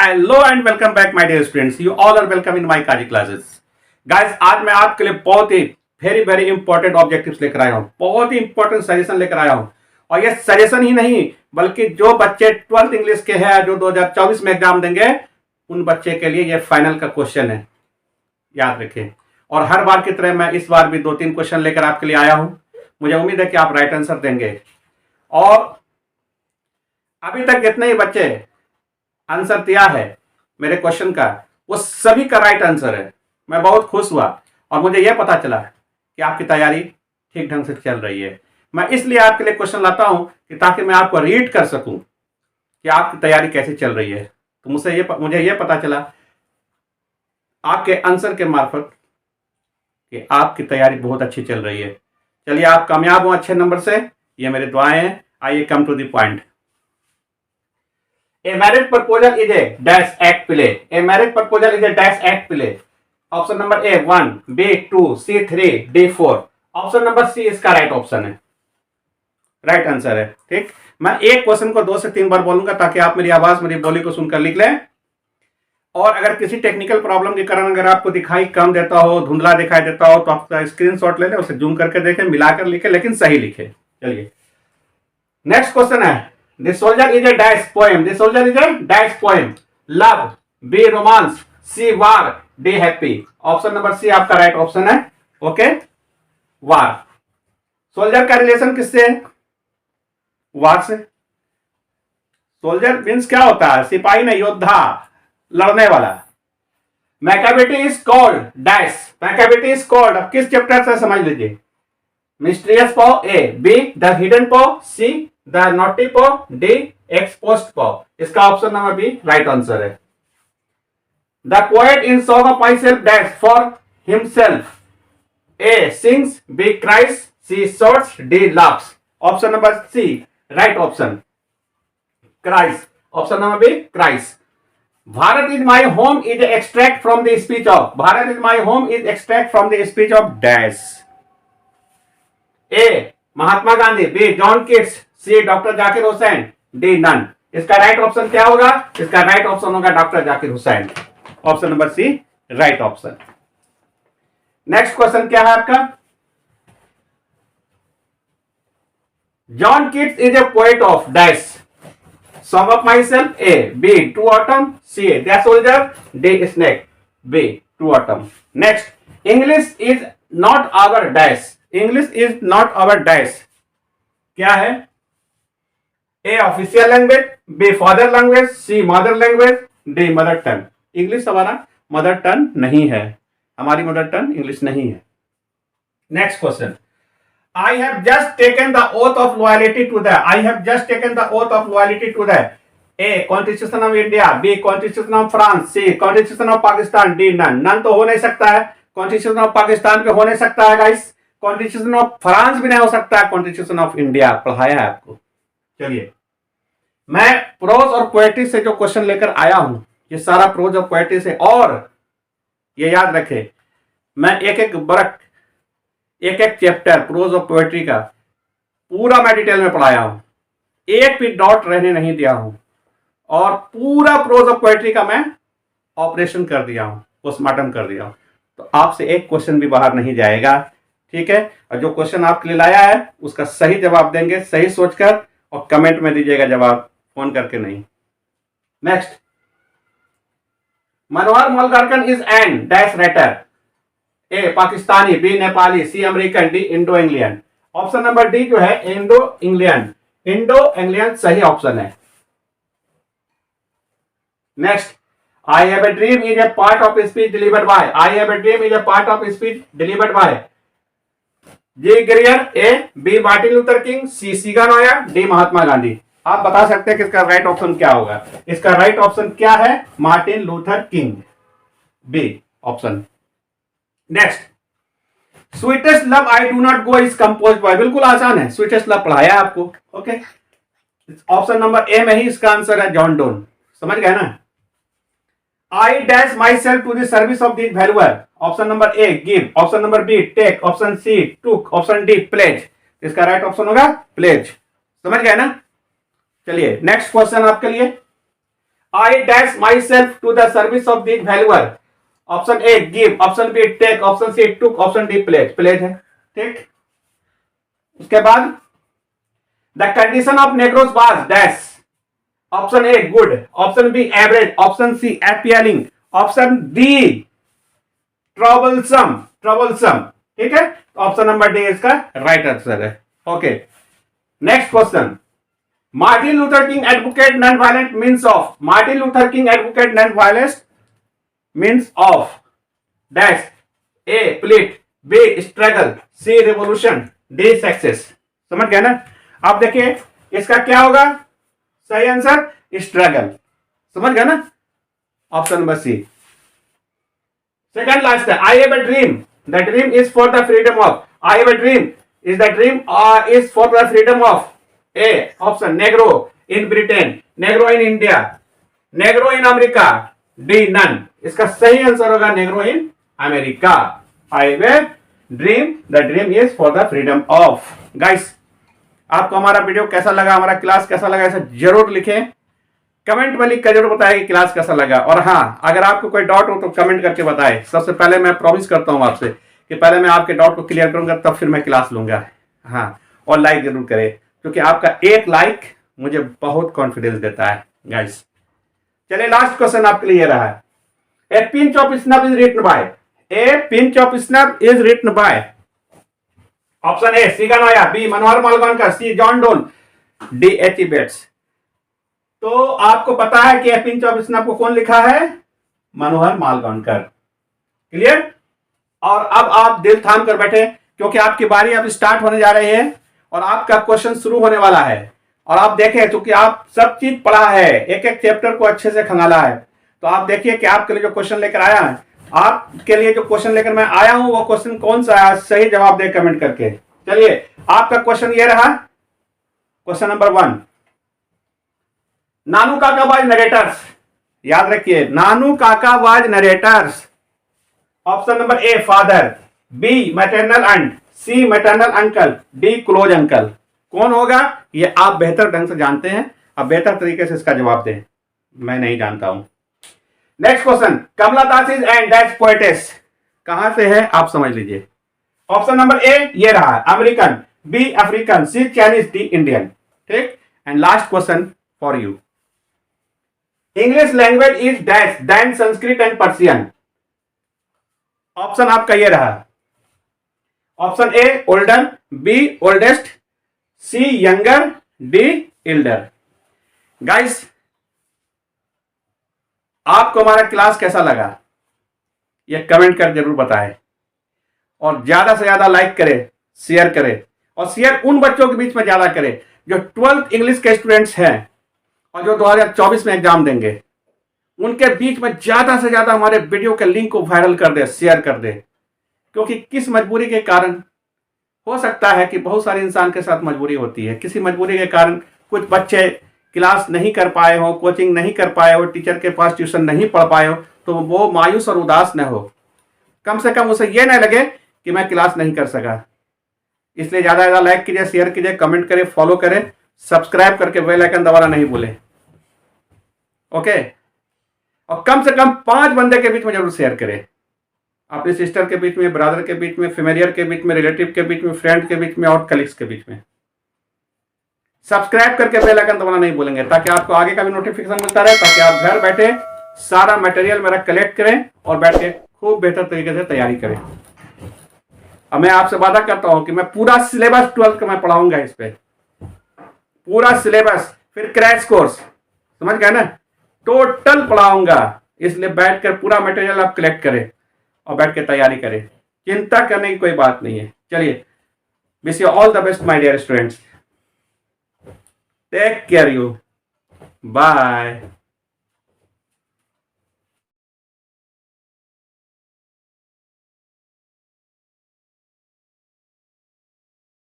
Hello and welcome back my dear students, you all are welcome in my Kazi classes. Guys, आज मैं आपके लिए बहुत ही वेरी इंपॉर्टेंट ऑब्जेक्टिव्स लेकर आया हूँ, बहुत ही इंपॉर्टेंट सजेशन लेकर आया हूँ। और ये सजेशन ही नहीं, बल्कि जो बच्चे 12th इंग्लिश के हैं, जो 2024 में एग्जाम देंगे, उन बच्चे के लिए ये फाइनल का क्वेश्चन है, याद रखें। और हर बार की तरह मैं इस बार भी 2-3 क्वेश्चन लेकर आपके लिए आया हूँ। मुझे उम्मीद है कि आप राइट आंसर देंगे। और अभी तक जितने ही बच्चे आंसर दिया है मेरे क्वेश्चन का, वो सभी का राइट आंसर है। मैं बहुत खुश हुआ और मुझे यह पता चला कि आपकी तैयारी ठीक ढंग से चल रही है। मैं इसलिए आपके लिए क्वेश्चन लाता हूं कि ताकि मैं आपको रीड कर सकूं कि आपकी तैयारी कैसे चल रही है। तो मुझे यह पता चला आपके आंसर के मार्फत कि आपकी तैयारी बहुत अच्छी चल रही है। चलिए, आप कामयाब हो अच्छे नंबर से, ये मेरे दुआएं हैं। आइए, come to the point. A marriage proposal is a dash act play. A marriage proposal is a dash act play. Option number A 1, B 2, C 3, D 4. Option number C इसका राइट ऑप्शन है, right answer है। ठीक, मैं एक question को 2 से 3 बार बोलूंगा ताकि आप मेरी आवाज, मेरी बोली को सुनकर लिख लें। और अगर किसी टेक्निकल प्रॉब्लम के कारण अगर आपको दिखाई कम देता हो, धुंधला दिखाई देता हो, तो आप स्क्रीनशॉट ले लें, उसे जूम करके देखें, मिलाकर लिखें, लेकिन सही लिखें। चलिए, नेक्स्ट क्वेश्चन है, The soldier is a dash poem. The soldier is a dash poem. Love, B romance, C war, D happy. Option number C आपका राइट ऑप्शन है। Okay, war. सोल्जर का रिलेशन किससे है? वार से। सोल्जर मीन्स क्या होता है? सिपाही नहीं, योद्धा, लड़ने वाला। Macavity is called dash. Macavity is called, अब किस चैप्टर से समझ लीजिए। मिस्टीरियस पॉ ए, B the hidden paw, C the naughty paw, D exposed paw. इसका option number B right answer है। The poet in song of my self dash for himself. A sings, B cries, C shouts, D laughs. Option number C right option, cries. Option number B cries. Bharat is my home is extract from the speech of. Bharat is my home is extract from the speech of dash. A Mahatma Gandhi, B John Keats, C doctor Zakir Hussain, D none. इसका right option क्या होगा? इसका right option होगा doctor Zakir Hussain. Option number C right option. Next question क्या है आपका? John Keats is a poet of dash. Song of my self, A B to autumn, C the soldier, D snake, B to autumn. Next, English is not our dash. English is not our dash क्या है? A official language, B father language, C mother language, D mother tongue. English हमारा mother tongue नहीं है, हमारी mother tongue English नहीं है। Next question, I have just taken the oath of loyalty to the. I have just taken the oath of loyalty to the. A constitution of India, B constitution of France, C constitution of Pakistan, D none. None तो हो नहीं सकता है, constitution of Pakistan पे हो नहीं सकता है गाइस, कॉन्स्टिट्यूशन ऑफ फ्रांस भी नहीं हो सकता है, कॉन्स्टिट्यूशन ऑफ इंडिया पढ़ाया है आपको। चलिए, मैं प्रोज और पोएट्री से जो क्वेश्चन लेकर आया हूं, ये सारा प्रोज और पोएट्री से। और ये याद रखें, मैं एक एक चैप्टर प्रोज और पोएट्री का पूरा मैं डिटेल में पढ़ाया हूं, एक भी डॉट रहने नहीं दिया हूं। और पूरा प्रोज और पोएट्री का मैं ऑपरेशन कर दिया हूं, पोस्टमार्टम कर दिया हूं। तो आपसे एक क्वेश्चन भी बाहर नहीं जाएगा, ठीक है? और जो क्वेश्चन आपके लिए लाया है उसका सही जवाब देंगे, सही सोचकर, और कमेंट में दीजिएगा जवाब, फोन करके नहीं। Next, Manohar Malgaonkar is an dash writer. A Pakistani, B Nepali, C American, D Indo Anglian. Option number D जो है इंडो इंग्लियन। इंडो इंग्लियन सही ऑप्शन है। Next, I have a dream is a part of speech delivered by. I have a dream is a part of speech delivered by J Greer, A B Martin Luther King, C Siga Noyer, D Mahatma Gandhi. आप बता सकते हैं कि इसका right option क्या होगा? इसका right option क्या है? Martin Luther King, B option. Next, sweetest love I do not go is compose by. बिल्कुल आसान है, स्वीटेस्ट लव पढ़ाया आपको। ओके, ऑप्शन नंबर ए में ही इसका आंसर है जॉन डोन। समझ गए ना? I dash myself to the service of this valuer. Option number A give, option number B take, option C took, option D pledge. इसका right option होगा pledge. समझ गए ना? चलिए, नेक्स्ट क्वेश्चन आपके लिए, I dash myself to the service of this valuer. Option A give, option B take, option C took, option D pledge. Pledge है, ठीक। उसके बाद the condition of negroes was dash. Option A good, option B average, option C appearing, option D troublesome. Troublesome, ठीक है। Option number D इसका right answer है। Okay, next question. Martin Luther King advocate non violent means of. Martin Luther King advocate non violence means of dash. A plight, B struggle, C revolution, D success. समझ गए ना। आप देखिए इसका क्या होगा सही आंसर, स्ट्रगल। समझ गए ना, option number C. Second last है, I have a dream, the dream is for the freedom of. I have a dream is the dream is for the freedom of A option Negro in Britain, Negro in India, Negro in America, D none. इसका सही answer होगा Negro in America. I have a dream, the dream is for the freedom of. Guys, आपको हमारा video कैसा लगा, हमारा class कैसा लगा, इसे जरूर लिखें, कमेंट में लिख कर जरूर बताएं कि क्लास कैसा लगा। और हाँ, अगर आपको कोई डाउट हो तो कमेंट करके बताएं। सबसे पहले मैं प्रॉमिस करता हूं आपसे कि पहले मैं आपके डाउट को क्लियर करूंगा, तब फिर मैं क्लास लूंगा। हाँ, और लाइक जरूर करें, क्योंकि आपका एक लाइक मुझे बहुत कॉन्फिडेंस देता है गाइस। चलिए, लास्ट क्वेश्चन आपके लिए रहा है। A pinch of snuff is written by. A pinch of snuff is written by. Option A Siganoya, B Manohar Malvankar, C John Donne, D H Bates. तो आपको पता है कि पिंच ऑफ स्नफ को कौन लिखा है, मनोहर मालवणकर। क्लियर। और अब आप दिल थाम कर बैठे, क्योंकि आपकी बारी अब स्टार्ट होने जा रही है और आपका क्वेश्चन शुरू होने वाला है। और आप देखें, क्योंकि आप सब चीज पढ़ा है, एक एक चैप्टर को अच्छे से खंगाला है, तो आप देखिए कि आपके लिए जो क्वेश्चन लेकर आया है, आपके लिए जो क्वेश्चन लेकर मैं आया हूं वो क्वेश्चन कौन सा है, सही जवाब दे कमेंट करके। चलिए, आपका क्वेश्चन ये रहा, question number 1। Nanu Kaka was narrator's. याद रखिए, Nanu Kaka was narrator's. Option number A father, B maternal aunt, C maternal uncle, D close uncle. कौन होगा ये आप बेहतर ढंग से जानते हैं, अब बेहतर तरीके से इसका जवाब दें, मैं नहीं जानता हूं। Next question, Kamala Das is and dash poetess. कहां से है आप समझ लीजिए। ऑप्शन नंबर ए ये रहा, American, B African, C Chinese, D Indian. ठीक। And last question for you, English language is dash than Sanskrit and Persian. Option आपका ये रहा, option A older, B oldest, C younger, D elder. Guys, आपको हमारा class कैसा लगा ये comment कर जरूर बताएं, और ज्यादा से ज्यादा लाइक करें, शेयर करें, और शेयर उन बच्चों के बीच में ज्यादा करें जो 12th इंग्लिश के स्टूडेंट्स हैं और जो 2024 में एग्जाम देंगे। उनके बीच में ज्यादा से ज्यादा हमारे वीडियो के लिंक को वायरल कर दे, शेयर कर दे। क्योंकि किस मजबूरी के कारण, हो सकता है कि बहुत सारे इंसान के साथ मजबूरी होती है, किसी मजबूरी के कारण कुछ बच्चे क्लास नहीं कर पाए हो, कोचिंग नहीं कर पाए हो, टीचर के पास ट्यूशन नहीं पढ़ पाए हो, तो वो मायूस और उदास न हो। कम से कम उसे ये न लगे कि मैं क्लास नहीं कर सका। इसलिए ज्यादा ज्यादा लाइक कीजिए, शेयर कीजिए, कमेंट करें, फॉलो करें, सब्सक्राइब करके बेल आइकन दबाना नहीं भूलें। ओके। और कम से कम 5 बंदे के बीच में जरूर शेयर करें, अपनी सिस्टर के बीच में, ब्रदर के बीच में, फेमिलियर के बीच में, रिलेटिव के बीच में, फ्रेंड के बीच में और कलीग्स के बीच में। सब्सक्राइब करके बेल आइकन दबाना नहीं भूलेंगे, ताकि आपको आगे का भी नोटिफिकेशन मिलता रहे, ताकि आप घर बैठे सारा मटेरियल मेरा कलेक्ट करें और बैठ के खूब बेहतर तरीके से तैयारी करें। अब मैं आपसे वादा करता हूं कि मैं पूरा सिलेबस 12th का मैं पढ़ाऊंगा, इस पे पूरा सिलेबस, फिर क्रैश कोर्स, समझ गए ना, टोटल पढ़ाऊंगा। इसलिए बैठकर पूरा मटेरियल आप कलेक्ट करें और बैठ के तैयारी करें, चिंता करने की कोई बात नहीं है। चलिए, wish you all the best my dear students, take care you, bye.